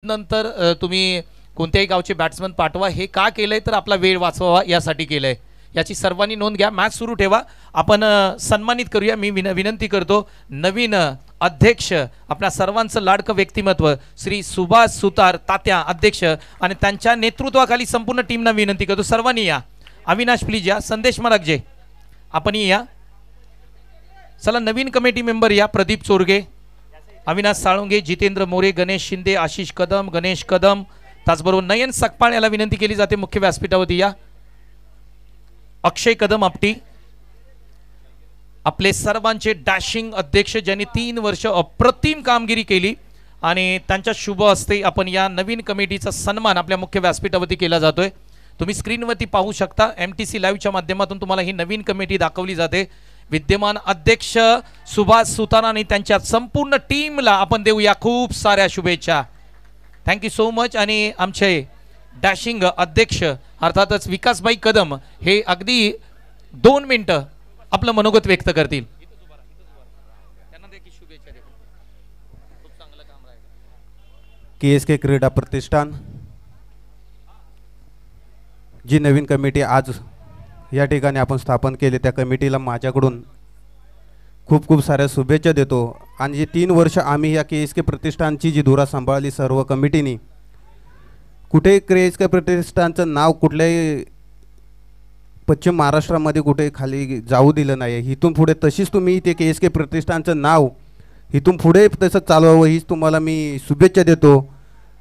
नंतर तुम्ही कोणत्याही गावचे बॅट्समन पाठवा. हे का केलंय तर आपला वेळ वाचवावा यासाठी केलंय. याची सर्वांनी नोंद घ्या. मॅच सुरू ठेवा. आपण सन्मानित करूया. मी विनंती करतो नवीन अध्यक्ष आपल्या सर्वांचं लाडकं व्यक्तिमत्व श्री सुभाष सुतार तात्या अध्यक्ष आणि त्यांच्या नेतृत्वाखाली संपूर्ण टीमना विनंती करतो सर्वांनी या. अविनाश प्लीज या. संदेश मरागजे आपण या. चला नवीन कमिटी मेंबर या. प्रदीप चोरगे, अविनाश साळुंगे, जितेंद्र मोरे, गणेश शिंदे, आशिष कदम, गणेश कदम, त्याचबरोबर नयन सकपाळ याला विनंती केली जाते मुख्य व्यासपीठावरती या. अक्षय कदम आपटी आपले सर्वांचे डॅशिंग अध्यक्ष ज्यांनी 3 वर्ष अप्रतिम कामगिरी केली आणि त्यांच्या शुभ हस्ते आपण या नवीन कमिटीचा सन्मान आपल्या मुख्य व्यासपीठावरती केला जातोय. तुम्ही स्क्रीनवरती पाहू शकता. MTC लाईव्हच्या माध्यमातून तुम्हाला ही नवीन कमिटी दाखवली जाते. विद्यमान अध्यक्ष सुभाष सुतार आणि त्यांच्या संपूर्ण टीमला आपण देऊया खूप साऱ्या शुभेच्छा. Thank you so much. आणि आमचे डॅशिंग अध्यक्ष अर्थातच विकासभाई कदम हे अगदी 2 मिनिटं आपलं मनोगत व्यक्त करतील. KSK क्रीडा प्रतिष्ठान जी नवीन कमिटी आज या ठिकाणी आपण स्थापन केली त्या कमिटीला माझ्याकडून खूप खूप साऱ्या शुभेच्छा देतो. आणि जे 3 वर्ष आम्ही या KSK प्रतिष्ठानची जी धुरा सांभाळली सर्व कमिटीनी, कुठेही KSK प्रतिष्ठानचं नाव कुठल्याही पश्चिम महाराष्ट्रामध्ये कुठे खाली जाऊ दिलं नाही. इथून पुढे तशीच तुम्ही ते KSK प्रतिष्ठानचं नाव इथून पुढे तसं चालवावं हीच तुम्हाला मी शुभेच्छा देतो.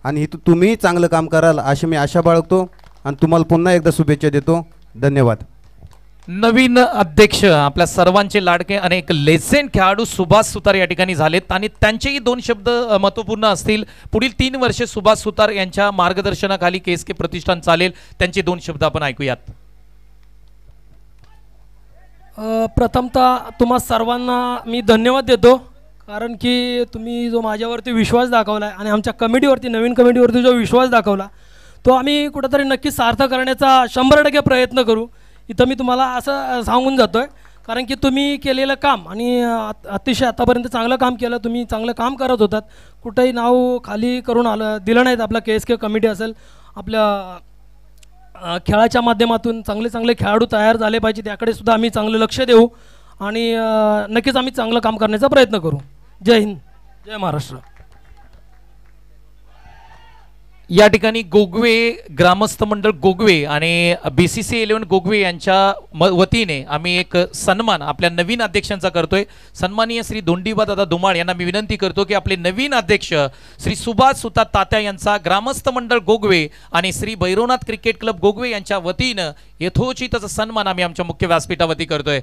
आणि इथून तुम्ही चांगलं काम कराल अशी मी आशा बाळगतो आणि तुम्हाला पुन्हा एकदा शुभेच्छा देतो. धन्यवाद. नवीन अध्यक्ष आपल्या सर्वांचे लाडके अनेक लेजेंड खेळाडू सुभाष सुतार या ठिकाणी झालेत आणि त्यांचेही 2 शब्द महत्त्वपूर्ण असतील. पुढील 3 वर्षे सुभाष सुतार यांच्या मार्गदर्शनाखाली KSK प्रतिष्ठान चालेल. त्यांचे 2 शब्द आपण ऐकूयात. प्रथमतः तुम्हा सर्वांना मी धन्यवाद देतो, कारण की तुम्ही जो माझ्यावरती विश्वास दाखवला आहे आणि आमच्या कमिटीवरती नवीन कमिटीवरती जो विश्वास दाखवला तो आम्ही कुठेतरी नक्की सार्थ करण्याचा 100% प्रयत्न करू. इथं मी तुम्हाला असं सांगून जातो आहे, कारण की तुम्ही केलेलं काम आणि अतिशय आतापर्यंत चांगलं काम केलं. तुम्ही चांगलं काम करत होतात. कुठेही नाव खाली करून दिलं नाहीत. आपला KSK कमिटी असेल, आपल्या खेळाच्या माध्यमातून चांगले चांगले खेळाडू तयार झाले पाहिजे. त्याकडे सुद्धा आम्ही चांगलं लक्ष देऊ आणि नक्कीच आम्ही चांगलं काम करण्याचा प्रयत्न करू. जय हिंद, जय महाराष्ट्र. या ठिकाणी गोगवे ग्रामस्थ मंडळ गोगवे आणि BCC 11 गोगवे यांच्या वतीने आम्ही एक सन्मान आपल्या नवीन अध्यक्षांचा करतोय. सन्माननीय श्री दोंडीबा दादा धुमाळ यांना मी विनंती करतो की आपले नवीन अध्यक्ष श्री सुभाष सुतार तात्या यांचा ग्रामस्थ मंडळ गोगवे आणि श्री भैरवनाथ क्रिकेट क्लब गोगवे यांच्या वतीनं यथोचित सन्मान आम्ही आमच्या मुख्य व्यासपीठावरती करतोय.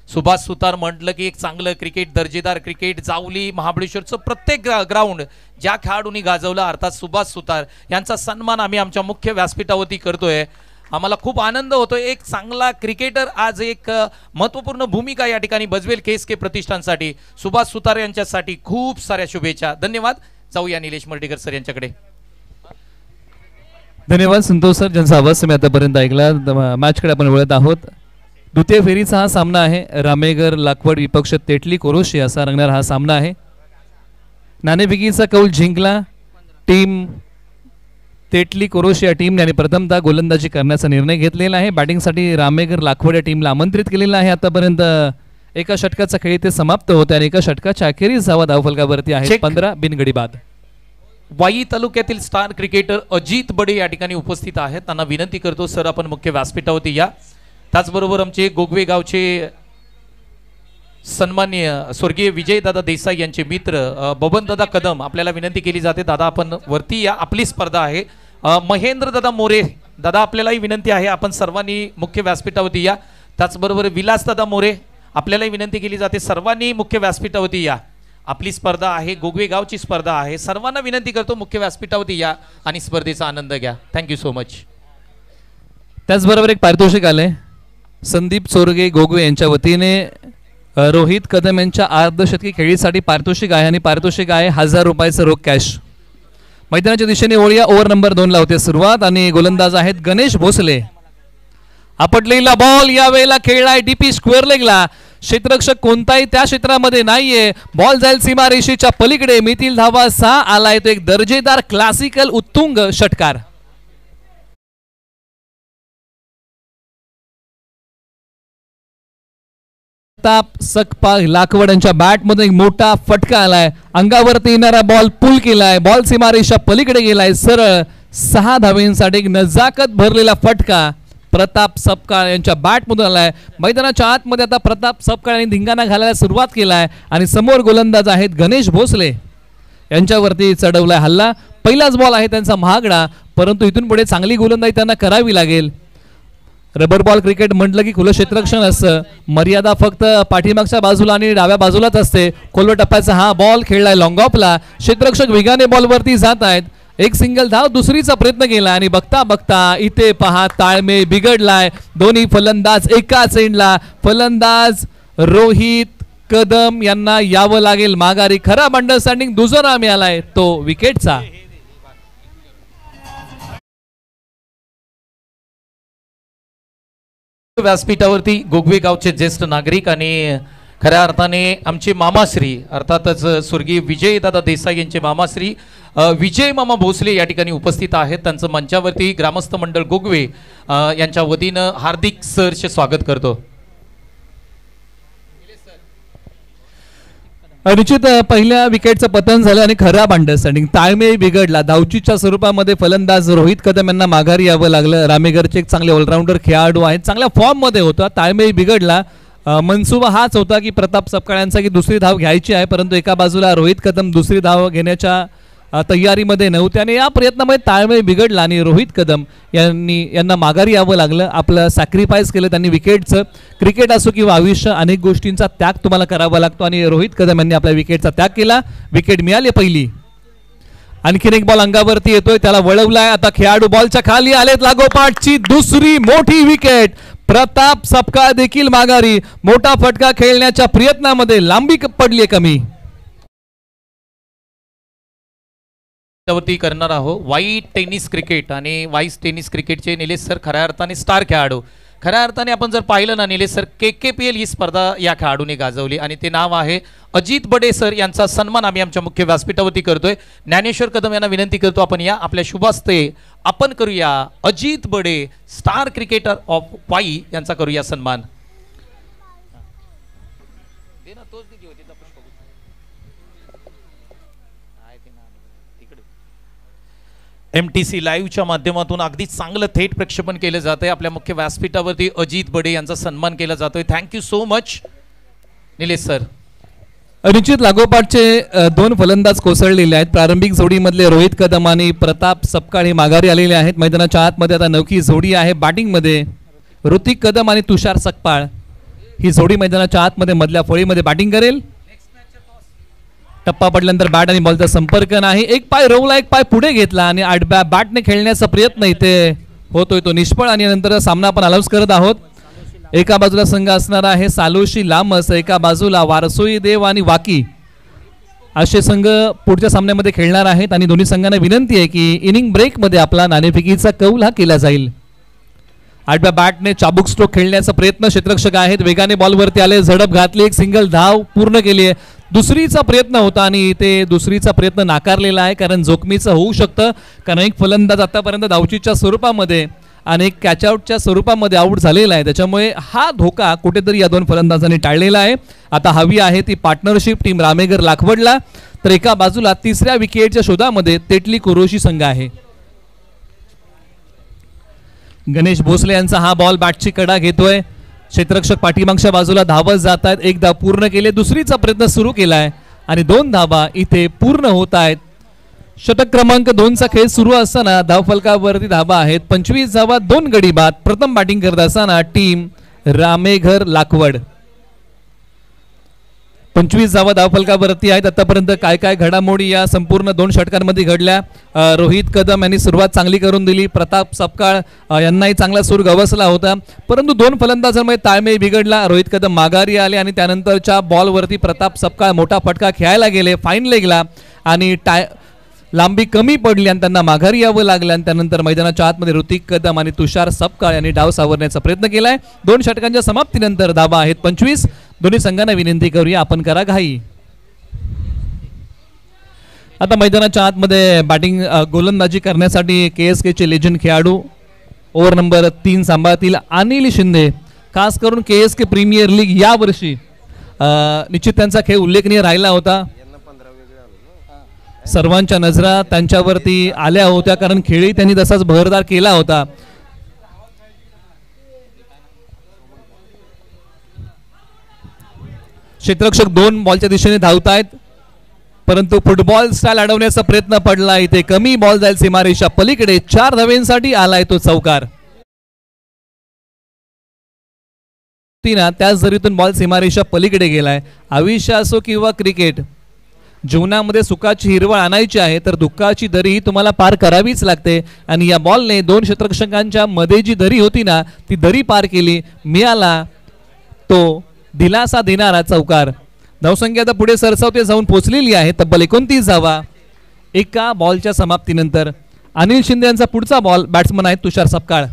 सुभाष सुतार म्हटलं की एक चांगलं क्रिकेट, दर्जेदार क्रिकेट, जावली महाबळेश्वरचं प्रत्येक ग्राउंड ज्या खेळाडूंनी गाजवलं अर्थात सुभाष सुतार यांचा सन्मान आम्ही आमच्या मुख्य व्यासपीठावरती करतोय. आम्हाला खूप आनंद होतोय. एक चांगला क्रिकेटर आज एक महत्त्वपूर्ण भूमिका या ठिकाणी बजवेल KSK प्रतिष्ठानसाठी. सुभाष सुतार यांच्यासाठी खूप साऱ्या शुभेच्छा. धन्यवाद. जाऊया निलेश मर्डीकर सर यांच्याकडे. धन्यवाद संतोष सर, ज्यांचा आवाज तुम्ही आतापर्यंत ऐकला. मॅचकडे आपण वळत आहोत. द्वितीय फेरीचा हा सामना आहे. रामेगर लाकवड विपक्ष तेटली कोरोशी असा रंगणारा हा सामना आहे. नाणेफेकीचा कौल जिंकला टीम तेटली कोरोशी या टीमने आणि प्रथमतः गोलंदाजी करण्याचा निर्णय घेतलेला आहे. बॅटिंगसाठी रामेगर लाखवड या टीमला आमंत्रित केलेलं आहे. आतापर्यंत एका षटकाचा खेळ इथे समाप्त होते आणि एका षटकाच्या अखेरीस धावा धावफलकावरती आहे. 15 बिनगडी बाद. वाई तालुक्यातील स्टार क्रिकेटर अजित बडे या ठिकाणी उपस्थित आहेत. त्यांना विनंती करतो सर आपण मुख्य व्यासपीठावरती या. त्याचबरोबर आमचे गोगवे गावचे सन्माननीय स्वर्गीय विजयदादा देसाई यांचे मित्र बबनदादा कदम आपल्याला विनंती केली जाते. दादा आपण वरती या. आपली स्पर्धा आहे. महेंद्र दादा मोरे दादा आपल्यालाही विनंती आहे आपण सर्वांनी मुख्य व्यासपीठावरती या. त्याचबरोबर विलासदादा मोरे आपल्यालाही विनंती केली जाते सर्वांनी मुख्य व्यासपीठावरती या. आपली स्पर्धा आहे. गोगवे गावची स्पर्धा आहे. सर्वांना विनंती करतो मुख्य व्यासपीठावरती या आणि स्पर्धेचा आनंद घ्या. Thank you so much. त्याचबरोबर एक पारितोषिक आले. संदीप चोरगे गोगवे यांच्या वतीने रोहित कदम यांच्या अर्धशतकी खेळीसाठी पारितोषिक आहे आणि पारितोषिक आहे 1000 रुपयाचं रोख कॅश. मैदानाच्या दिशेने ओळया. ओव्हर नंबर 2 ला होते सुरुवात आणि गोलंदाज आहेत गणेश भोसले. आपटलेला बॉल या वेळेला खेळलाय DP स्क्वेअर लेगला. क्षेत्ररक्षक कोणताही त्या क्षेत्रामध्ये नाहीये. बॉल जाईल सीमारेषेच्या पलीकडे. मितील धावा 6 आलाय तो एक दर्जेदार क्लासिकल उत्तुंग षटकार. प्रताप सकपाळ लाकवड यांच्या बॅटमध्ये एक मोठा फटका आलाय. अंगावरती येणारा बॉल पुल केलाय. बॉल सीमारेषा पलीकडे गेलाय सरळ. 6 धावेंसाठी एक नजाकत भरलेला फटका प्रताप सपकाळ यांच्या बॅटमधून आलाय. मैदानाच्या आतमध्ये आता प्रताप सपकाळ यांनी धिंगाणा घालायला सुरुवात केलाय आणि समोर गोलंदाज आहेत गणेश भोसले यांच्यावरती चढवलाय हल्ला. पहिलाच बॉल आहे त्यांचा महागडा, परंतु इथून पुढे चांगली गोलंदाजी त्यांना करावी लागेल. रबर बॉल क्रिकेट म्हटलं की खुलं क्षेत्ररक्षण असतं. मर्यादा फक्त पाठीमागच्या बाजूला आणि डाव्या बाजूलाच असते. खोलवर टप्प्याचा हा बॉल खेळलाय लॉंग ऑफला. क्षेत्ररक्षक वेगाने बॉलवरती जात आहेत. एक सिंगल धाव दुसरीचा प्रयत्न केला आणि बघता बघता इथे पहा ताळमेळ बिघडलाय. दोन्ही फलंदाज एकाच एंडला. फलंदाज रोहित कदम यांना यावं लागेल माघारी. खराब अंडरस्टँडिंग दुजोरा मिळालाय तो विकेटचा. व्यासपीठावरती गोगवे गावचे ज्येष्ठ नागरिक आणि खऱ्या अर्थाने आमचे मामाश्री अर्थातच स्वर्गीय विजयदादा देसाई यांचे मामाश्री विजय मामा भोसले या ठिकाणी उपस्थित आहेत. त्यांचं मंचावरती ग्रामस्थ मंडळ गोगवे यांच्या वतीनं हार्दिक सहर्ष स्वागत करतो. निश्चित पहिल्या विकेटचं पतन झालं आणि खराब अंडरस्टँडिंग. ताळमेळ बिघडला. धावचीच्या स्वरूपामध्ये फलंदाज रोहित कदम यांना माघारी यावं लागलं. रामेगरचे एक चांगले ऑलराऊंडर खेळाडू आहेत. चांगल्या फॉर्ममध्ये होता. ताळमेळ बिघडला. मनसुबा हाच होता की प्रताप सपकाळ यांचा की दुसरी धाव घ्यायची आहे, परंतु एका बाजूला रोहित कदम दुसरी धाव घेण्याच्या तयारीमध्ये नव्हते आणि या प्रयत्नामध्ये ताळमेळ बिघडला आणि रोहित कदम यांना माघारी यावं लागलं. आपलं सॅक्रिफाईस केलं त्यांनी विकेटचं. क्रिकेट असो किंवा आयुष्य अनेक गोष्टींचा त्याग तुम्हाला करावा लागतो आणि रोहित कदम यांनी आपल्या विकेटचा त्याग केला. विकेट मिळाली पहिली. आणखीन एक बॉल अंगावरती येतोय, त्याला वळवलाय. आता खेळाडू बॉलच्या खाली आलेत. लागोपाठची दुसरी मोठी विकेट. प्रताप सपकाळ देखील माघारी. मोठा फटका खेळण्याच्या प्रयत्नामध्ये लांबी पडली कमी. त्यावरती करणार आहोत वाईट टेनिस क्रिकेट आणि वाईस टेनिस क्रिकेटचे निलेश सर खऱ्या अर्थाने स्टार खेळाडू. खऱ्या अर्थाने आपण जर पाहिलं ना निलेश सर KKPL ही स्पर्धा या खेळाडूने गाजवली आणि ते नाव आहे अजित बडे सर. यांचा सन्मान आम्ही आमच्या मुख्य व्यासपीठावरती करतोय. ज्ञानेश्वर कदम यांना विनंती करतो आपण या आपल्या शुभास्ते आपण करूया अजित बडे स्टार क्रिकेटर ऑफ वाई यांचा करूया सन्मान. MTC लाईव्हच्या माध्यमातून अगदी चांगलं थेट प्रक्षेपण केलं जात आहे. आपल्या मुख्य व्यासपीठावरती अजित बडे यांचा सन्मान केला जातोय. Thank you so much Nilesh sir. निश्चित लागोपाठचे 2 फलंदाज कोसळलेले आहेत. प्रारंभिक जोडीमधले रोहित कदम आणि प्रताप सपकाळ हे माघारी आलेले आहेत. मैदानाच्या आतमध्ये आता नवकी जोडी आहे बॅटिंगमध्ये. ऋतिक कदम आणि तुषार सकपाळ ही जोडी मैदानाच्या आतमध्ये मधल्या फळीमध्ये बॅटिंग करेल. टप्पा पडल्यानंतर बॅट आणि बॉलचा संपर्क नाही. एक पाय रोवला, एक पाय पुढे घेतला आणि आडव्या बॅटने खेळण्याचा प्रयत्न इथे होतोय तो निष्फळ आणि नंतर सामना आपण अनाउन्स करत आहोत. एका बाजूला संघ असणार आहे सालोशी लामस, एका बाजूला वारसोई देव आणि वाकी असे संघ पुढच्या सामन्यामध्ये खेळणार आहेत आणि दोन्ही संघांना विनंती आहे की इनिंग ब्रेकमध्ये आपला नाणेफेकीचा कौल हा केला जाईल. आडव्या बॅटने चाबूक स्ट्रोक खेळण्याचा प्रयत्न क्षेत्ररक्षक आहेत. वेगाने बॉलवरती आले, झडप घातली, एक सिंगल धाव पूर्ण केली आहे. दुसरीचा प्रयत्न होता आणि ते दुसरीचा प्रयत्न नाकारलेला आहे कारण जोखमीचं होऊ शकतं. कारण एक फलंदाज आतापर्यंत धावचीच्या स्वरूपामध्ये आणि एक कॅचआउटच्या स्वरूपामध्ये आऊट झालेला आहे. त्याच्यामुळे हा धोका कुठेतरी या 2 फलंदाजांनी टाळलेला आहे. आता हवी आहे ती पार्टनरशिप टीम रामेगर लाखवडला. तर एका बाजूला तिसऱ्या विकेटच्या शोधामध्ये तेटली कोरोशी संघ आहे. गणेश भोसले यांचा हा बॉल बॅटची कडा घेतोय. क्षेत्ररक्षक पाठीमागच्या बाजूला धावत जात आहेत. एक धाव पूर्ण केले, दुसरीचा प्रयत्न सुरू केलाय आणि 2 धावा इथे पूर्ण होत आहेत. षटक क्रमांक 2चा खेळ सुरू असताना धावफलकावरती धावा आहेत 25 धावा 2 गडी बाद. प्रथम बॅटिंग करत असताना टीम रामेघर लाखवड 25 धावा धावफलकावरती आहेत. आतापर्यंत काय काय घडामोडी या संपूर्ण 2 षटकांमध्ये घडल्या. रोहित कदम यांनी सुरुवात चांगली करून दिली. प्रताप सपकाळ यांनाही चांगला सूर गवसला होता, परंतु 2 फलंदाजांमध्ये ताळमेळ बिघडला. रोहित कदम माघारी आले आणि त्यानंतरच्या बॉलवरती प्रताप सपकाळ मोठा फटका खेळायला गेले फाईन लेगला आणि लांबी कमी पडली आणि त्यांना माघारी यावं लागलं आणि त्यानंतर मैदानाच्या आतमध्ये ऋतिक कदम आणि तुषार सपकाळ यांनी डाव सावरण्याचा प्रयत्न केलाय. 2 षटकांच्या समाप्तीनंतर धावा आहेत 25. दोन्ही संघांना विनंती करूया आपण करा घाई. आता मैदानाच्या आतमध्ये बॅटिंग गोलंदाजी करण्यासाठी KSKचे लेजंड खेळाडू ओव्हर नंबर 3 सांभाळतील अनिल शिंदे. खास करून KSK प्रीमियर लीग या वर्षी निश्चित त्यांचा खेळ उल्लेखनीय राहिला होता. सर्वांच्या नजरा त्यांच्यावरती आल्या होत्या कारण खेळही त्यांनी तसाच बहरदार केला होता. क्षेत्ररक्षक 2 बॉलच्या दिशेने धावतायत परंतु फुटबॉल स्टाईल अडवण्याचा प्रयत्न पडला. इथे कमी बॉल जाईल सीमारेषा पलीकडे. 4 धावेंसाठी आलाय तो चौकार. त्याच जरीतून बॉल सीमारेषा पलीकडे गेलाय. आयुष्य असो किंवा क्रिकेट, जीवनामध्ये सुखाची हिरवळ आणायची आहे तर दुःखाची दरी ही तुम्हाला पार करावीच लागते आणि या बॉलने 2 क्षेत्ररक्षकांच्या मध्ये जी दरी होती ना ती दरी पार केली. मिळाला तो दिलासा देणारा चौकार. धावसंख्या आता पुढे सरसावते जाऊन पोहोचलेली आहे तब्बल 29 धावा एका बॉलच्या समाप्तीनंतर. अनिल शिंदे यांचा पुढचा बॉल बॅट्समन आहेत तुषार सपकाळ.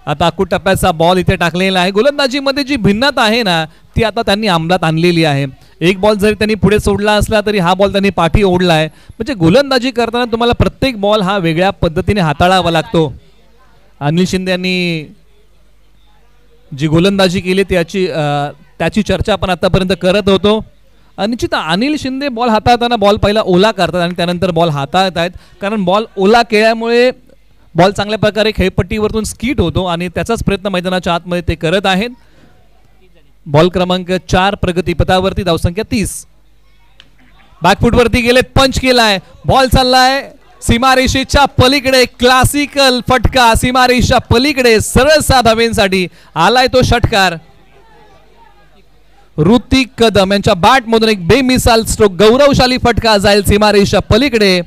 आता अकूट टप्प्याचा बॉल इथे टाकलेला आहे. गोलंदाजीमध्ये जी भिन्नता आहे ना ती आता त्यांनी अंमलात आणलेली आहे. एक बॉल जरी त्यांनी पुढे सोडला असला तरी हा बॉल त्यांनी पाठी ओढला आहे. म्हणजे गोलंदाजी करताना तुम्हाला प्रत्येक बॉल हा वेगळ्या पद्धतीने हाताळावा लागतो. अनिल शिंदे यांनी जी गोलंदाजी केली त्याची चर्चा आपण आतापर्यंत करत होतो. निश्चित अनिल शिंदे बॉल हाताळताना बॉल पहिला ओला करतात आणि त्यानंतर बॉल हाताळत आहेत कारण बॉल ओला केल्यामुळे बॉल चांगल्या प्रकारे खेळपट्टीवरतून स्किट होतो आणि त्याचाच प्रयत्न मैदानाच्या आतमध्ये ते करत आहेत. बॉल क्रमांक 4 प्रगतीपथावरती. धावसंख्या 30. बॅकफुटवरती गेले. पंच केलाय. बॉल चाललाय सीमारेषेच्या पलीकडे. क्लासिकल फटका सीमारेषा पलीकडे. सरळ 6 धावेंसाठी आलाय तो षटकार. ऋतिक कदम यांच्या बॅट मधून एक बेमिसाल स्ट्रोक गौरवशाली फटका जाईल सीमारेषा पलीकडे.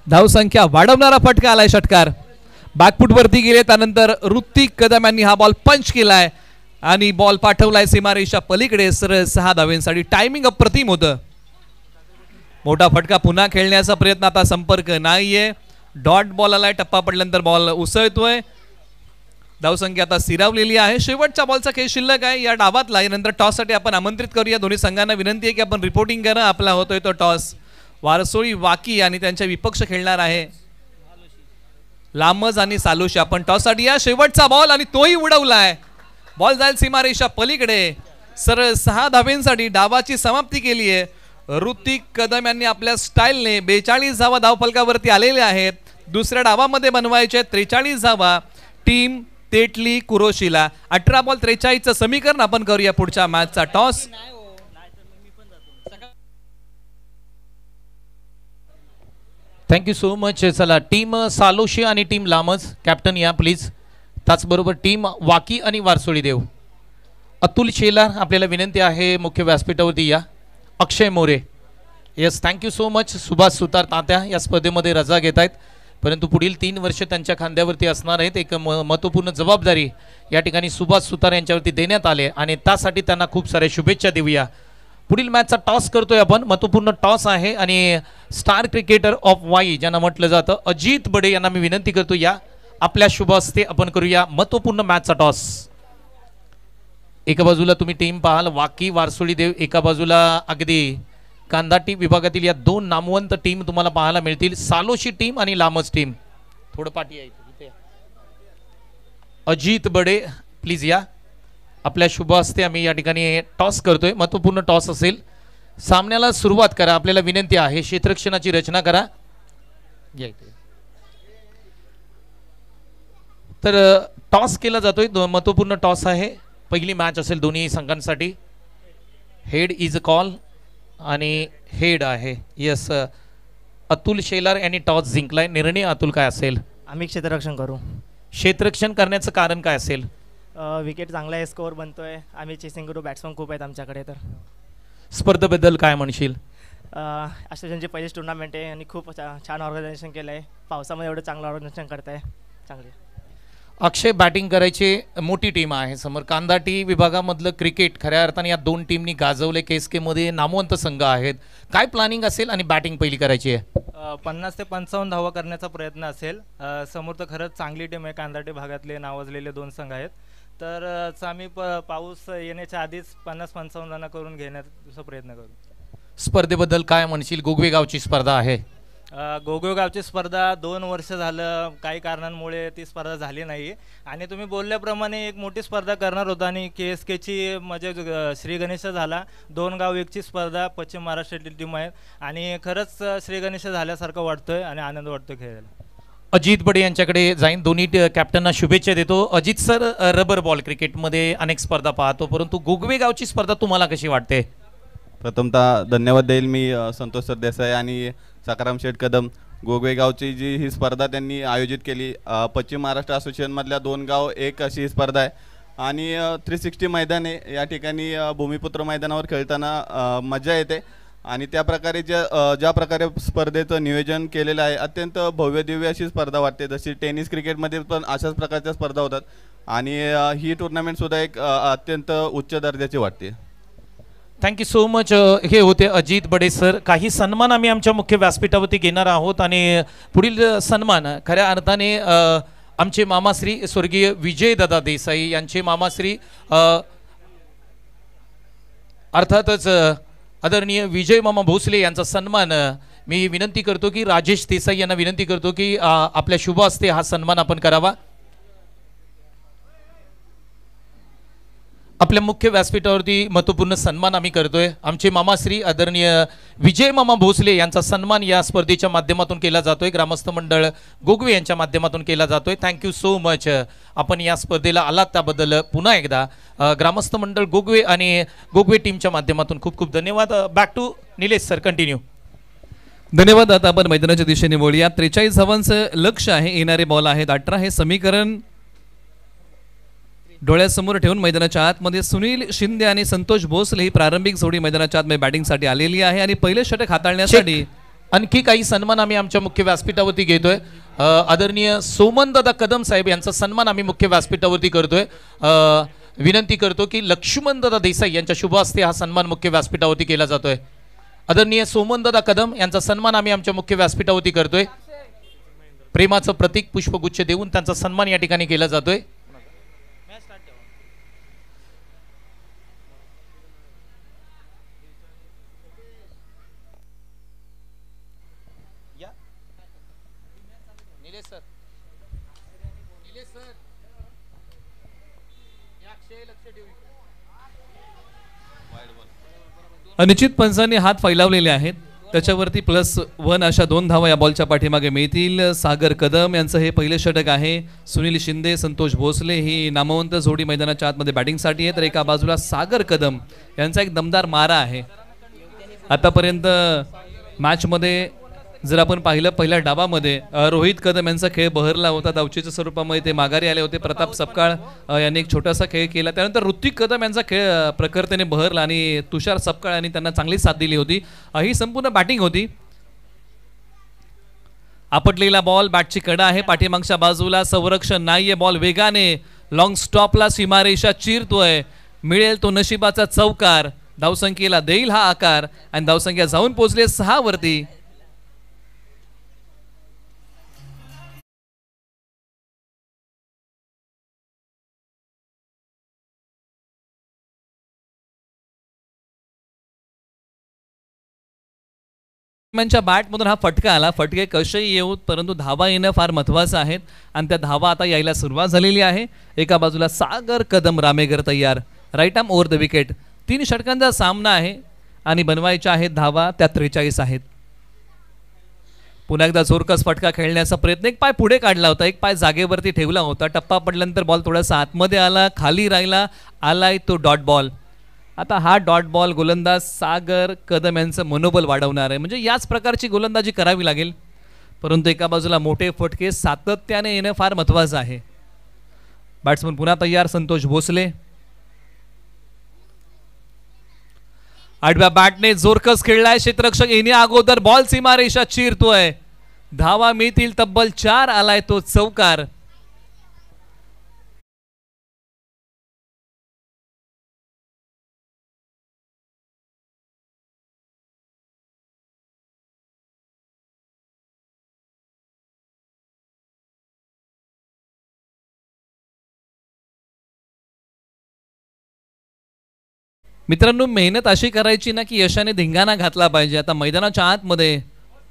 धावसंख्या वाढवणारा फटका आलाय षटकार. बॅकफुटवरती गेले त्यानंतर ऋतिक कदम यांनी हा बॉल पंच केलाय आणि बॉल पाठवलाय सीमारेषा पलीकडे. सरळ 6 धावेंसाठी. टायमिंग अप्रतिम होतं. मोठा फटका पुन्हा खेळण्याचा प्रयत्न. आता संपर्क नाहीये. डॉट बॉल आलाय. टप्पा पडल्यानंतर बॉल उसळतोय. धावसंख्या आता स्थिरावलेली आहे. शेवटच्या बॉलचा खेळ शिल्लक आहे या डावातला. यानंतर टॉससाठी आपण आमंत्रित करूया. दोन्ही संघांना विनंती आहे की आपण रिपोर्टिंग करा. आपला होतोय तो टॉस. वारसोळी वाकी आणि त्यांच्या विपक्ष खेळणार आहे लामज आणि सालोशी. आपण टॉससाठी या. शेवटचा बॉल आणि तोही उडवलाय. बॉल जाईल सीमारेषा पलीकडे. सरळ 6 धावेंसाठी डावाची समाप्ती केली आहे. ऋतिक कदम यांनी आपल्या स्टाईलने 42 धावा धावफलकावरती आलेल्या आहेत. दुसऱ्या डावामध्ये बनवायचे 43 धावा टीम तेटली कुरोशीला. 18 बॉल 43चं समीकरण आपण करूया पुढच्या मॅचचा टॉस. Thank you so much. चला टीम सालोशी आणि टीम लामज कॅप्टन या प्लीज. त्याचबरोबर टीम वाकी आणि वारसोळी देव. अतुल शेलार आपल्याला विनंती आहे मुख्य व्यासपीठावरती या. Akshay More yes thank you so much. Subhash Sutar Tatya या स्पर्धेमध्ये रजा घेत आहेत परंतु पुढील 3 वर्ष त्यांच्या खांद्यावरती असणार आहेत. एक महत्त्वपूर्ण जबाबदारी या ठिकाणी सुभाष सुतार यांच्यावरती देण्यात आले आणि त्यासाठी त्यांना खूप साऱ्या शुभेच्छा देऊया. पुढील मॅचचा टॉस करतोय आपण. महत्त्वपूर्ण टॉस आहे आणि स्टार क्रिकेटर ऑफ वाई ज्यांना म्हटलं जातं अजित बडे यांना मी विनंती करतो या आपल्या शुभ हस्ते आपण करूया महत्त्वपूर्ण मॅचचा टॉस. एका बाजूला तुम्ही टीम पाहाल वाकी वारसोळी देव. एका बाजूला अगदी कांदाटी विभागातील या 2 नामवंत टीम तुम्हाला पाहायला मिळतील. सालोशी टीम आणि लामज टीम. थोडं पाठी आहे इथे. अजित बडे प्लीज या. आपल्या शुभ हस्ते आम्ही या ठिकाणी टॉस करतोय. महत्त्वपूर्ण टॉस असेल. सामन्याला सुरुवात करा. आपल्याला विनंती आहे क्षेत्ररक्षणाची रचना करा. तर टॉस केला जातोय. महत्त्वपूर्ण टॉस आहे. पहिली मॅच असेल दोन्ही संघांसाठी. हेड इज अ कॉल आणि हेड आहे. यस अतुल शेलार यांनी टॉस जिंकलाय. निर्णय अतुल काय असेल? आम्ही क्षेत्ररक्षण करू. क्षेत्ररक्षण करण्याचं कारण काय असेल? विकेट चांगला आहे. स्कोअर बनतोय. आम्ही चेसिंग करू. बॅट्समन खूप आहेत आमच्याकडे. तर स्पर्धेबद्दल काय म्हणशील? असोसिएशनची पहिलीच टुर्नामेंट आहे आणि खूप छान ऑर्गनायझेशन केलं आहे. पावसामध्ये एवढं चांगलं ऑर्गनायझेशन करताय. चांगले. अक्षय बॅटिंग करायची मोठी टीम आहे समोर. कांदाटी विभागामधलं क्रिकेट खऱ्या अर्थाने या 2 टीमनी गाजवले. KSK मध्ये नामवंत संघ आहेत. काय प्लॅनिंग असेल आणि बॅटिंग पहिली करायची आहे? 50 ते 55 धावा करण्याचा प्रयत्न असेल. समोर तर खरंच चांगली टीम आहे. कांदाटी भागातले नावाजलेले 2 संघ आहेत तर आम्ही पाऊस येण्याच्या आधीच 50-55 जण करून घेण्याचा प्रयत्न करू. स्पर्धेबद्दल काय म्हणशील? गोगवे गावची स्पर्धा आहे. गोगोव गावची स्पर्धा 2 वर्ष झालं काही कारणांमुळे ती स्पर्धा झाली नाही आणि तुम्ही बोलल्याप्रमाणे एक मोठी स्पर्धा करणार होता आणि KSKची म्हणजे श्री गणेश झाला. 2 गाव एकची स्पर्धा पश्चिम महाराष्ट्रातील टीम आहेत आणि खरंच श्री गणेश झाल्यासारखं वाटतोय आणि आनंद वाटतोय खेळायला. अजित बडे यांच्याकडे जाईन. दोन्ही कॅप्टनना शुभेच्छा देतो. अजित सर, रबर बॉल क्रिकेटमध्ये अनेक स्पर्धा पाहतो, परंतु गोगवे गावची स्पर्धा तुम्हाला कशी वाटते? प्रथमतः धन्यवाद देईल मी संतोष सरदेसाई आणि सकाराम शेठ कदम. गोगवे गावची जी ही स्पर्धा त्यांनी आयोजित केली, पश्चिम महाराष्ट्र असोसिएशनमधल्या 2 गाव एक अशी स्पर्धा आहे आणि 360 मैदान आहे. या ठिकाणी भूमिपुत्र मैदानावर खेळताना मजा येते आणि त्या प्रकारे ज्या प्रकारे स्पर्धेचं नियोजन केलेलं आहे, अत्यंत भव्य दिव्य अशी स्पर्धा वाटते. जशी टेनिस क्रिकेटमध्ये पण अशाच प्रकारच्या स्पर्धा होतात आणि ही टुर्नामेंटसुद्धा एक अत्यंत उच्च दर्जाची वाटते. Thank you so much. हे होते अजित बडे सर. काही सन्मान आम्ही आमच्या मुख्य व्यासपीठावरती घेणार आहोत आणि पुढील सन्मान खऱ्या अर्थाने आमचे मामाश्री स्वर्गीय विजयदादा देसाई यांचे मामाश्री अर्थातच आदरणीय विजय मामा भोसले यांचा सन्मान मी विनंती करतो की राजेश देसाई यांना विनंती करतो की आपल्या शुभ हस्ते हा सन्मान आपण करावा. आपल्या मुख्य व्यासपीठावरती महत्त्वपूर्ण सन्मान आम्ही करतोय. आमचे मामाश्री आदरणीय विजय मामा भोसले यांचा सन्मान या स्पर्धेच्या माध्यमातून केला जातोय. ग्रामस्थ मंडळ गोगवे यांच्या माध्यमातून केला जातोय. Thank you so much. आपण या स्पर्धेला आलात त्याबद्दल पुन्हा एकदा ग्रामस्थ मंडळ गोगवे आणि गोगवे टीमच्या माध्यमातून खूप खूप धन्यवाद. Back to Nilesh sir, continue. धन्यवाद. आता आपण मैदानाच्या दिशेने वळूया. 43 धावांचं लक्ष आहे. येणारे बॉल आहेत 18. हे समीकरण डोळ्यासमोर ठेवून मैदानाच्या आतमध्ये सुनील शिंदे आणि संतोष भोसले ही प्रारंभिक जोडी मैदानाच्या आतमध्ये बॅटिंगसाठी आलेली आहे आणि पहिले षटक हाताळण्यासाठी आणखी काही सन्मान आम्ही आमच्या मुख्य व्यासपीठावरती घेतोय. आदरणीय सोमनदादा कदम साहेब यांचा सन्मान आम्ही मुख्य व्यासपीठावरती करतोय. विनंती करतो की लक्ष्मणदादा देसाई यांच्या शुभ हस्ते हा सन्मान मुख्य व्यासपीठावरती केला जातोय. आदरणीय सोमनदादा कदम यांचा सन्मान आम्ही आमच्या मुख्य व्यासपीठावरती करतोय. प्रेमाचं प्रतीक पुष्पगुच्छ देऊन त्यांचा सन्मान या ठिकाणी केला जातोय. अनिश्चित पंचांनी हात फैलावलेले आहेत. त्याच्यावरती +1 अशा 2 धावा या बॉलच्या पाठीमागे मिळतील. सागर कदम यांचं हे पहिले षटक आहे. सुनील शिंदे, संतोष भोसले ही नामवंत जोडी मैदानाच्या आतमध्ये बॅटिंगसाठी आहे. तर एका बाजूला सागर कदम यांचा एक दमदार मारा आहे. आतापर्यंत मॅचमध्ये जर आपण पाहिलं पहिल्या डावामध्ये रोहित कदम यांचा खेळ बहरला होता. धावचीच्या स्वरूपामध्ये ते माघारी आले होते. प्रताप सपकाळ यांनी एक छोटासा खेळ केला. त्यानंतर ऋतिक कदम यांचा खेळ प्रखरतेने बहरला आणि तुषार सपकाळ यांनी त्यांना चांगली साथ दिली होती. ही संपूर्ण बॅटिंग होती. आपटलेला बॉल, बॅटची कडा आहे पाठीमागच्या बाजूला, संरक्षण नाहीये. बॉल वेगाने लॉंग स्टॉपला सीमारेषा चिरतोय. मिळेल तो नशिबाचा चौकार. धावसंख्येला देईल हा आकार आणि धावसंख्या जाऊन पोहोचले 6 वरती. बॅटमधून हा फटका आला. फटके कसेही येऊत परंतु धावा येणं फार महत्त्वाचं आहे आणि त्या धावा आता यायला सुरुवात झालेली आहे. एका बाजूला सागर कदम रामेगर तयार, right arm over the wicket. 3 षटकांचा सामना आहे आणि बनवायच्या आहेत धावा, त्या 43 आहेत. पुन्हा एकदा जोरकस फटका खेळण्याचा प्रयत्न. एक पाय पुढे काढला होता, एक पाय जागेवरती ठेवला होता. टप्पा पडल्यानंतर बॉल थोडासा आतमध्ये आला, खाली राहिला, आलाय तो डॉट बॉल. आता हा डॉट बॉल गोलंदाज सागर कदम यांचं मनोबल वाढवणार आहे. म्हणजे याच प्रकारची गोलंदाजी करावी लागेल. परंतु एका बाजूला मोठे फटके सातत्याने येणं फार महत्त्वाचं आहे. बॅट्समन पुन्हा तयार, संतोष भोसले. आडव्या बॅटने जोरकस खेळलाय क्षेत्ररक्षक. येणे अगोदर बॉल सीमारेषा चिरतोय. धावा मिळतील तब्बल 4. आलाय तो चौकार. मित्रांनो, मेहनत अशी करायची ना की यशाने धिंगाणा घातला पाहिजे. आता मैदानाच्या आतमध्ये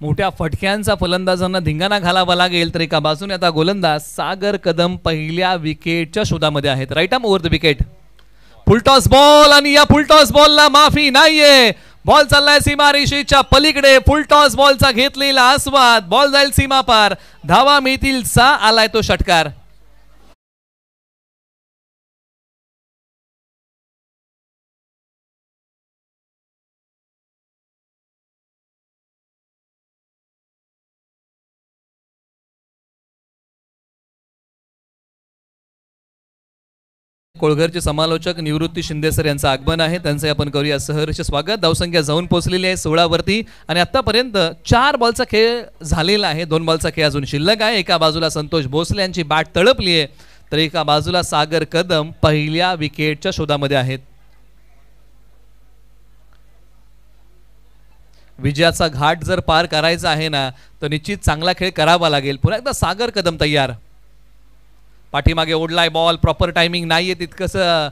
मोठ्या फटक्यांचा फलंदाजांना धिंगाणा घालावा लागेल. तर एका बाजूने आता गोलंदाज सागर कदम पहिल्या विकेटच्या शोधामध्ये आहेत. Right arm over the wicket, full toss ball आणि या फुलटॉस बॉलला माफी नाहीये. बॉल चाललाय सीमारेषेच्या पलीकडे. फुलटॉस बॉलचा घेतलेला आस्वाद. बॉल जाईल सीमा पार. धावा मिळतील 6. आलाय तो षटकार. कोळघरचे समालोचक निवृत्ती शिंदे सर यांचं आगमन आहे. त्यांचे आपण करूया सहर्ष स्वागत. धावसंख्या जाऊन पोहोचलेली आहे 16 वरती आणि आतापर्यंत 4 बॉलचा खेळ झालेला आहे. 2 बॉलचा खेळ अजून शिल्लक आहे. एका बाजूला संतोष भोसले यांची बॅट तळपली आहे, तर एका बाजूला सागर कदम पहिल्या विकेटच्या शोधामध्ये आहेत. विजयाचा घाट जर पार करायचा आहे ना, तर निश्चित चांगला खेळ करावा लागेल. पुन्हा एकदा सागर कदम तयार. पाठीमागे ओढलाय बॉल. प्रॉपर टायमिंग नाहीये, तितकंसं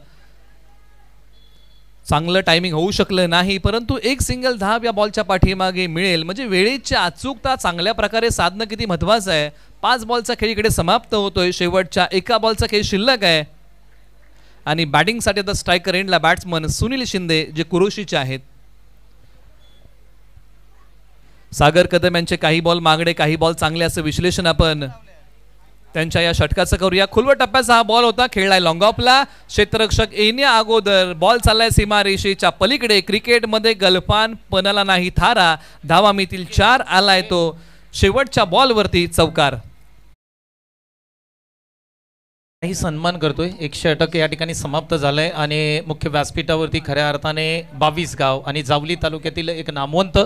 चांगलं टायमिंग होऊ शकलं नाही, परंतु एक सिंगल धाव या बॉलच्या पाठीमागे मिळेल. म्हणजे वेळेची अचूकता चांगल्या प्रकारे साधणं किती महत्वाचं आहे. 5 बॉलचा खेळ इकडे समाप्त होतोय. शेवटच्या एका बॉलचा खेळ शिल्लक आहे आणि बॅटिंगसाठी आता स्ट्रायकर एंडला बॅट्समन सुनील शिंदे जे कुरुशीचे आहेत. सागर कदम यांचे काही बॉल मागणे, काही बॉल चांगले, असं विश्लेषण आपण त्यांच्या या षटकाचं करूया. खुलवट टप्प्याचा हा बॉल होता. खेळलाय लॉंग ऑफला. क्षेत्ररक्षक येण्या अगोदर बॉल चाललाय सीमारेषेच्या पलीकडे. क्रिकेटमध्ये गलफान पणाला नाही थारा. धावा मिळतील 4. आलाय तो शेवटच्या बॉलवरती चौकार. काही सन्मान करतोय. एक षटक या ठिकाणी समाप्त झालंय आणि मुख्य व्यासपीठावरती खऱ्या अर्थाने 22 गाव आणि जावली तालुक्यातील एक नामवंत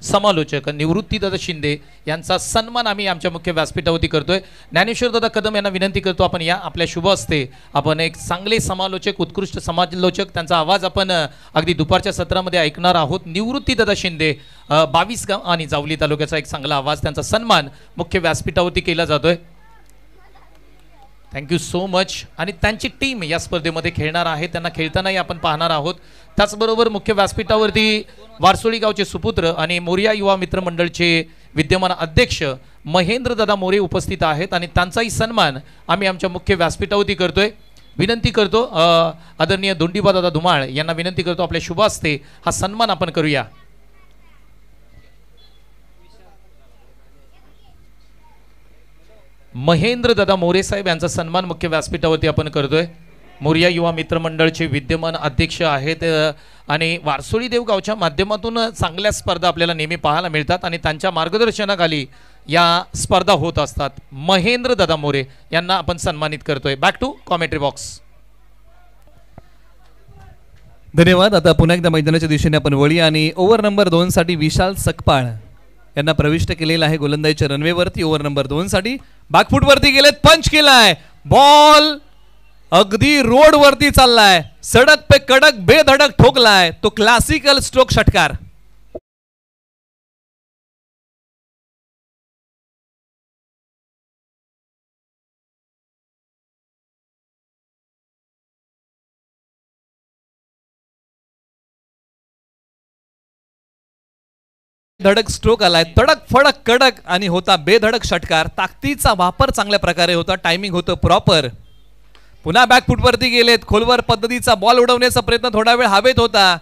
समालोचक निवृत्तीदादा शिंदे यांचा सन्मान आम्ही आमच्या मुख्य व्यासपीठावरती करतोय. ज्ञानेश्वर दादा कदम यांना विनंती करतो, आपण या आपल्या शुभ हस्ते आपण एक चांगले समालोचक, उत्कृष्ट समालोचक, त्यांचा आवाज आपण अगदी दुपारच्या सत्रामध्ये ऐकणार आहोत. निवृत्तीदादा शिंदे 22 गाव आणि जावली तालुक्याचा एक चांगला आवाज, त्यांचा सन्मान मुख्य व्यासपीठावरती केला जातोय. Thank you so much. आणि त्यांची टीम या स्पर्धेमध्ये खेळणार आहे, त्यांना खेळतानाही आपण पाहणार आहोत. त्याचबरोबर मुख्य व्यासपीठावरती वारसोळी गावचे सुपुत्र आणि मोरिया युवा मित्र मंडळचे विद्यमान अध्यक्ष महेंद्र दादा मोरे उपस्थित आहेत आणि त्यांचाही सन्मान आम्ही आमच्या मुख्य व्यासपीठावरती करतोय. विनंती करतो आदरणीय दोंडीबा दादा धुमाळ यांना विनंती करतो, आपल्या शुभ हस्ते हा सन्मान आपण करूया. महेंद्र दादा मोरे साहेब यांचा सन्मान मुख्य व्यासपीठावरती आपण करतोय. मोरिया युवा मित्र मंडळचे विद्यमान अध्यक्ष आहेत आणि वारसोळी देवगावच्या माध्यमातून चांगल्या स्पर्धा आपल्याला नेहमी पाहायला मिळतात आणि त्यांच्या मार्गदर्शनाखाली या स्पर्धा होत असतात. महेंद्र दादा मोरे यांना आपण सन्मानित करतोय. Back to commentary box. धन्यवाद. आता पुन्हा एकदा मैदानाच्या दिशेने आपण वळी आणि ओव्हर नंबर 2 साठी विशाल सकपाळ यांना प्रविष्ट केलेला आहे गोलंदाजीच्या रनवेवरती. ओव्हर नंबर 2 साठी बॅकफूट वरती गेलेत. पंच केलाय. बॉल अगदी रोड वरती चाललाय. सडक पे कडक बेधडक ठोकलाय. तो क्लासिकल स्ट्रोक षटकार. धडक स्ट्रोक आलाय. तडक फडक कडक आणि होता बेधडक षटकार. ताकदीचा वापर चांगल्या प्रकारे होता. टायमिंग होतं प्रॉपर. पुन्हा बॅकफूट वरती गेलेत. खोलवर पद्धतीचा बॉल उडवण्याचा प्रयत्न थोडा वेळ हवेत होता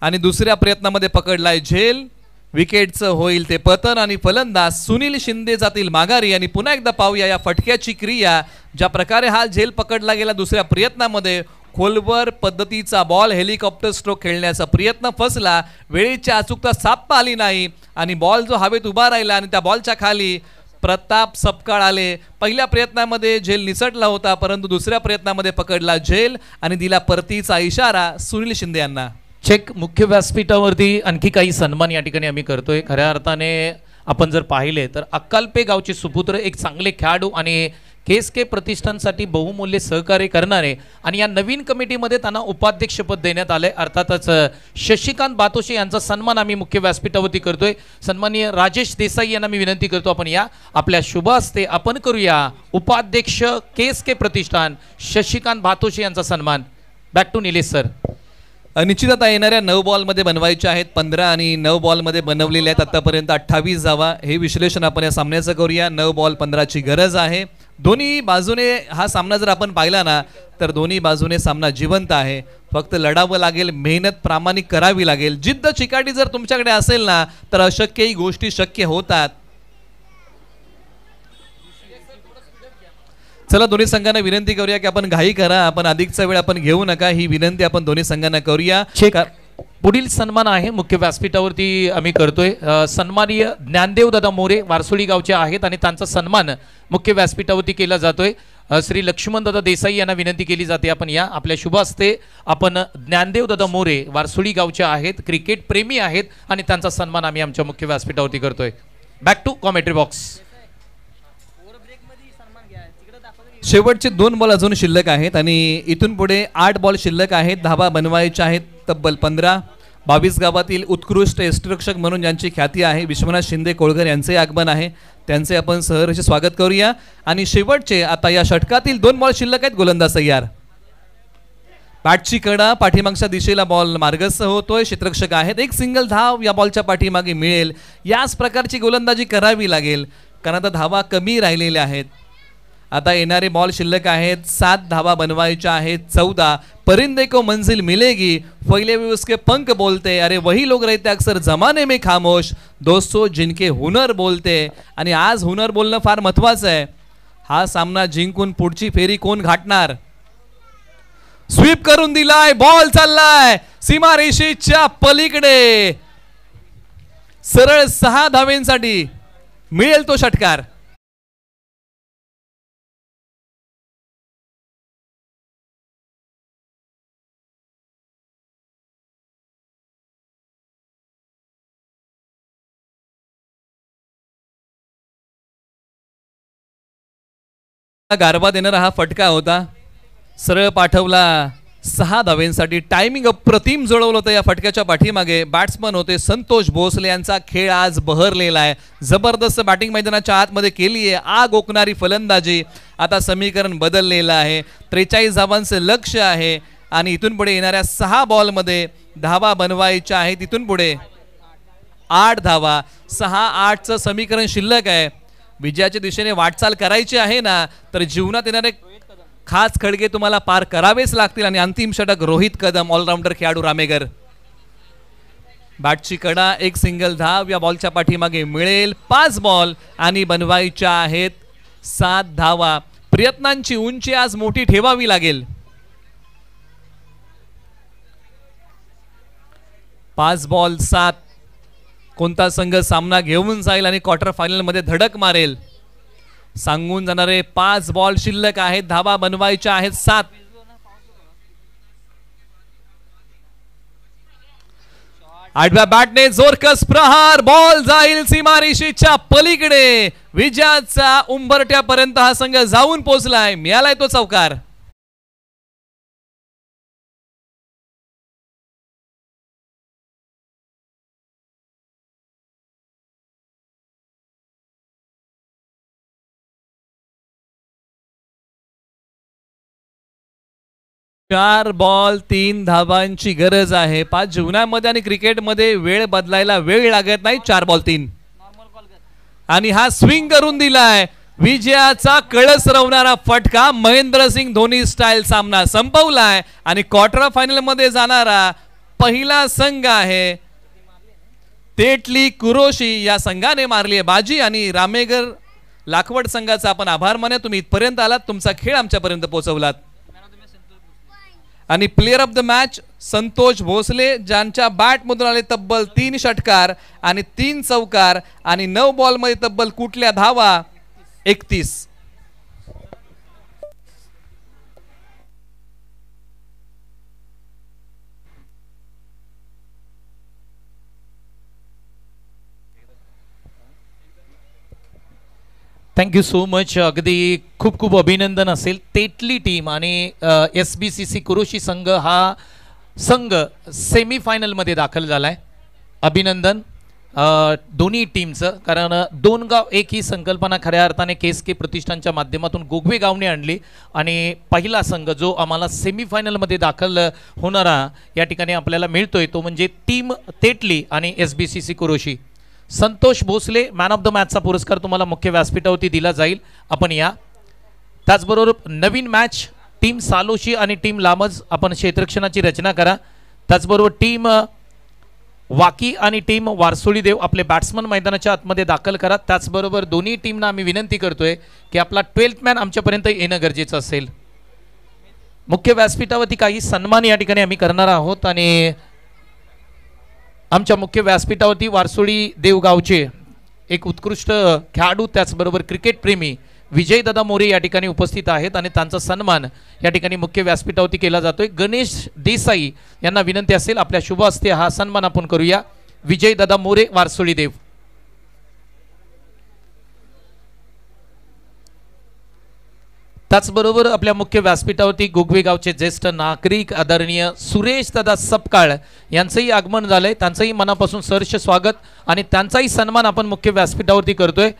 आणि दुसऱ्या प्रयत्नामध्ये पकडलाय झेल. विकेटचं होईल ते पतन आणि फलंदाज सुनील शिंदे जातील माघारी. आणि पुन्हा एकदा पाहूया या फटक्याची क्रिया. ज्या प्रकारे हा झेल पकडला गेला दुसऱ्या प्रयत्नामध्ये. खोलवर पद्धतीचा बॉल हेलिकॉप्टर स्ट्रोक खेळण्याचा प्रयत्न फसला. वेळेची अचूकता साधता आली नाही आणि बॉल जो हवेत उभा राहिला आणि त्या बॉलच्या खाली प्रताप सपकाळ आले. पहिल्या प्रयत्नामध्ये झेल निसटला होता, परंतु दुसऱ्या प्रयत्नामध्ये पकडला झेल आणि दिला परतीचा इशारा सुनील शिंदे यांना. चेक. मुख्य व्यासपीठावरती आणखी काही सन्मान या ठिकाणी आम्ही करतोय. खऱ्या अर्थाने आपण जर पाहिले तर अक्कालपे गावचे सुपुत्र, एक चांगले खेळाडू आणि KSK प्रतिष्ठानसाठी बहुमूल्य सहकार्य करणारे आणि या नवीन कमिटीमध्ये त्यांना उपाध्यक्षपद देण्यात आले. अर्थातच शशिकांत बातोशे यांचा सन्मान आम्ही मुख्य व्यासपीठावरती करतोय. सन्माननीय राजेश देसाई यांना मी विनंती करतो, आपण या आपल्या शुभ हस्ते आपण करूया उपाध्यक्ष KSK प्रतिष्ठान शशिकांत बातोशे यांचा सन्मान. Back to Nilesh sir. निश्चित आता येणाऱ्या 9 बॉलमध्ये बनवायचे आहेत 15 आणि 9 बॉलमध्ये बनवलेले आहेत आतापर्यंत 28 धावा. हे विश्लेषण आपण या सामन्याचं करूया. 9 बॉल 15ची गरज आहे. दोन्ही बाजूने हा सामना जर आपण पाहिला ना तर दोन्ही बाजूने सामना जिवंत आहे. फक्त लढावं लागेल, मेहनत प्रामाणिक करावी लागेल. जिद्द चिकाटी जर तुमच्याकडे असेल ना तर अशक्यही गोष्टी शक्य होतात. चला दोन्ही संघांना विनंती करूया की आपण घाई करा, आपण अधिकचा वेळ आपण घेऊ नका, ही विनंती आपण दोन्ही संघांना करूया. पुढील सन्मान आहे मुख्य व्यासपीठावरती आम्ही करतोय. सन्माननीय ज्ञानदेव दादा मोरे वारसोळी गावचे आहेत आणि त्यांचा सन्मान मुख्य व्यासपीठावरती केला जातोय. श्री लक्ष्मण दादा देसाई यांना विनंती केली जाते आपण या आपल्या शुभ हस्ते आपण ज्ञानदेव दादा मोरे वारसोळी गावचे आहेत, क्रिकेट प्रेमी आहेत आणि त्यांचा सन्मान आम्ही आमच्या मुख्य व्यासपीठावरती करतोय. Back to commentary box. शेवटचे 2 बॉल अजून शिल्लक आहेत आणि इथून पुढे 8 बॉल शिल्लक आहेत. धावा बनवायच्या आहेत तब्बल 15. 22 गावातील उत्कृष्ट यष्टिरक्षक म्हणून ज्यांची ख्याती आहे विश्वनाथ शिंदे कोळगर यांचे आगमन आहे. त्यांचे आपण सहर्ष स्वागत करूया. आणि शेवटचे आता या षटकातील 2 बॉल शिल्लक आहेत. गोलंदाज तयार. बॅटची कडा पाठीमागच्या दिशेला बॉल मार्गस्थ होतोय. क्षेत्ररक्षक आहेत. एक सिंगल धाव या बॉलच्या पाठीमागे मिळेल. याच प्रकारची गोलंदाजी करावी लागेल कारण आता धावा कमी राहिलेल्या आहेत. आता येणारे बॉल शिल्लक आहेत. 7 धावा बनवायच्या आहेत. 14. परिंदे को मंजिल मिलेगी, फैले हुए उसके पंख बोलते, अरे वही लोग रहते अक्सर जमाने में खामोश, दोस्तों जिनके हुनर बोलते. आणि आज हुनर बोलणं फार महत्वाचं आहे. हा सामना जिंकून पुढची फेरी कोण गाठणार. स्वीप करून दिलाय, बॉल चाललाय सीमारेषेच्या पलीकडे. सरळ 6 धावेंसाठी मिळेल तो षटकार. गारवा देणारा हा फटका होता. सरळ पाठवला 6 धावेंसाठी. टायमिंग अप्रतिम जुळवलं होतं या फटक्याच्या पाठीमागे. बॅट्समन होते संतोष भोसले. यांचा खेळ आज बहरलेला आहे. जबरदस्त बॅटिंग मैदानाच्या आतमध्ये केली आहे. आग ओकणारी फलंदाजी. आता समीकरण बदललेलं आहे. 43 धावांचं लक्ष आहे आणि इथून पुढे येणाऱ्या 6 बॉलमध्ये धावा बनवायच्या आहेत. इथून पुढे 8 धावा. 6-8चं समीकरण शिल्लक आहे. विजयाच्या दिशेने वाटचाल करायची आहे ना तर जीवनात येणारे खास खडगे तुम्हाला पार करावेच लागतील. आणि अंतिम षटक रोहित कदम ऑलराऊंडर खेळाडू रामेगर. बॅटची कडा, एक सिंगल धाव या बॉलच्या पाठीमागे मिळेल. 5 बॉल आणि बनवायच्या आहेत 7 धावा. प्रयत्नांची उंची आज मोठी ठेवावी लागेल. 5 बॉल 7. कोणता संघ सामना घेऊन जाईल आणि क्वार्टर फायनल मध्ये धडक मारेल सांगून जाणारे 5 बॉल शिल्लक आहेत. धावा बनवायच्या आहेत 7. आडव्या बॅटने जोरकस प्रहार. बॉल जाईल सीमारेषेच्या पलीकडे. विजयाचा उंबरठ्यापर्यंत हा संघ जाऊन पोहोचलाय. मिळालाय तो चौकार. चार बॉल 3 धावांची गरज आहे. 5 जीवनामध्ये आणि क्रिकेटमध्ये वेळ बदलायला वेळ लागत नाही. 4 बॉल 3 आणि हा स्विंग करून दिलाय. विजयाचा कळस रवणारा फटका. महेंद्रसिंग धोनी स्टाईल सामना संपवलाय आणि क्वार्टर फायनल मध्ये जाणारा पहिला संघ आहे तेटली कुरोशी. या संघाने मारली आहे बाजी आणि रामेगर लाखवड संघाचा आपण आभार मानूया. तुम्ही इथपर्यंत आलात, तुमचा खेळ आमच्यापर्यंत पोहोचवलात. आणि player of the match Santosh Bhosale ज्यांच्या बॅट मधून आले तब्बल 3 षटकार आणि 3 चौकार आणि 9 बॉल मध्ये तब्बल कुठल्या धावा 31. Thank you so much. अगदी खूप खूप अभिनंदन असेल. तेटली टीम आणि SBCC कुरोशी संघ हा संघ सेमीफायनलमध्ये दाखल झाला आहे. अभिनंदन. दोन्ही टीमचं, कारण दोन गाव एक ही संकल्पना खऱ्या अर्थाने KSK प्रतिष्ठानच्या माध्यमातून गोगवे गावने आणली आणि पहिला संघ जो आम्हाला सेमीफायनलमध्ये दाखल होणारा या ठिकाणी आपल्याला मिळतोय तो म्हणजे टीम तेटली आणि SBCC कुरोशी. Santosh Bhosale man of the मॅचचा पुरस्कार तुम्हाला मुख्य व्यासपीठावरती दिला जाईल, आपण या. त्याचबरोबर नवीन मॅच टीम सालोशी आणि टीम लामज आपण क्षेत्ररक्षणाची रचना करा. त्याचबरोबर टीम वाकी आणि टीम वारसोळी देव आपले बॅट्समन मैदानाच्या आतमध्ये दाखल करा. त्याचबरोबर दोन्ही टीमना आम्ही विनंती करतोय की आपला 12th मॅन आमच्यापर्यंत येणं गरजेचं असेल. मुख्य व्यासपीठावरती काही सन्मान या ठिकाणी आम्ही करणार आहोत आणि आमच्या मुख्य व्यासपीठावरती वारसोळी देवगावचे एक उत्कृष्ट खेळाडू त्याचबरोबर क्रिकेट प्रेमी विजयदादा मोरे या ठिकाणी उपस्थित आहेत आणि त्यांचा सन्मान या ठिकाणी मुख्य व्यासपीठावरती केला जातोय. गणेश देसाई यांना विनंती असेल आपल्या शुभ हस्ते हा सन्मान आपण करूया. विजयदादा मोरे वारसोळी देव. त्याचबरोबर आपल्या मुख्य व्यासपीठावरती गोगवे गावचे ज्येष्ठ नागरिक आदरणीय सुरेश दादा सपकाळ यांचंही आगमन झालंय. त्यांचंही मनापासून सहर्ष स्वागत आणि त्यांचाही सन्मान आपण मुख्य व्यासपीठावरती करतोय.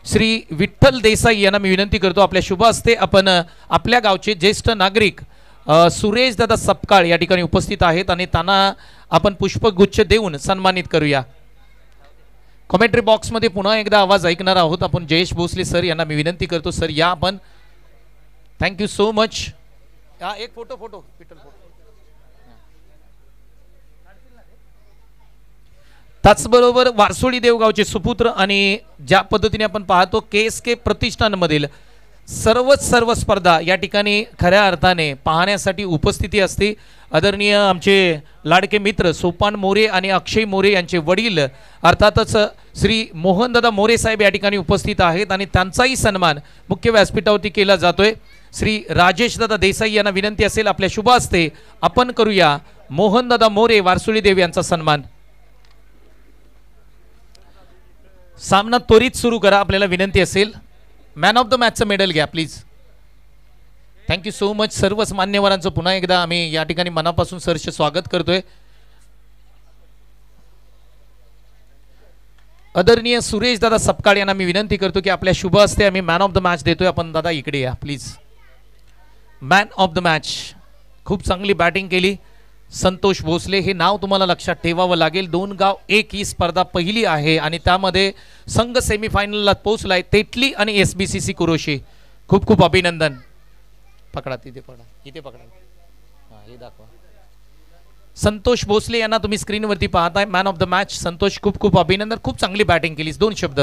श्री विठ्ठल देसाई यांना मी विनंती करतो आपल्या शुभ हस्ते आपण आपल्या गावचे ज्येष्ठ नागरिक सुरेश दादा सपकाळ या ठिकाणी उपस्थित आहेत आणि त्यांना आपण पुष्पगुच्छ देऊन सन्मानित करूया. कॉमेंट्री बॉक्समध्ये पुन्हा एकदा आवाज ऐकणार आहोत आपण. जयेश भोसले सर यांना मी विनंती करतो, सर या आपण. Thank you so much. हा एक फोटो विठ्ठल फोटो. त्याचबरोबर वारसोळी देवगावचे सुपुत्र आणि ज्या पद्धतीने आपण पाहतो KSK प्रतिष्ठानमधील सर्व स्पर्धा या ठिकाणी खऱ्या अर्थाने पाहण्यासाठी उपस्थिती असते. आदरणीय आमचे लाडके मित्र सोपान मोरे आणि अक्षय मोरे यांचे वडील अर्थातच श्री मोहनदादा मोरे साहेब या ठिकाणी उपस्थित आहेत आणि त्यांचाही सन्मान मुख्य व्यासपीठावरती केला जातोय. श्री राजेशदादा देसाई यांना विनंती असेल आपल्या शुभ हस्ते आपण करूया मोहनदादा मोरे वारसोळी देव यांचा सन्मान. सामना त्वरित सुरू करा आपल्याला विनंती असेल. मॅन ऑफ द मॅचचं मेडल घ्या प्लीज. Thank you so much. सर्वच मान्यवरांचं पुन्हा एकदा आम्ही या ठिकाणी मनापासून सहर्ष स्वागत करतोय. आदरणीय सुरेश दादा सपकाळ यांना मी विनंती करतो की आपल्या शुभ हस्ते आम्ही मॅन ऑफ द मॅच देतोय. आपण दादा इकडे या please. Man of the match. खूप चांगली बॅटिंग केली संतोष भोसले, हे नाव तुम्हाला लक्षात ठेवावं लागेल. दोन गाव एक ही स्पर्धा पहिली आहे आणि त्यामध्ये संघ सेमीफायनलला पोहोचलाय तेटली आणि SBCC कुरोशी. खूप खूप अभिनंदन. पकडा तिथे पकडा, इथे पकडा, हां हे दाखवा. संतोष भोसले यांना तुम्ही स्क्रीनवरती पाहताय. Man of the match Santosh, खूप खूप अभिनंदन. खूप चांगली बॅटिंग केलीस. दोन शब्द.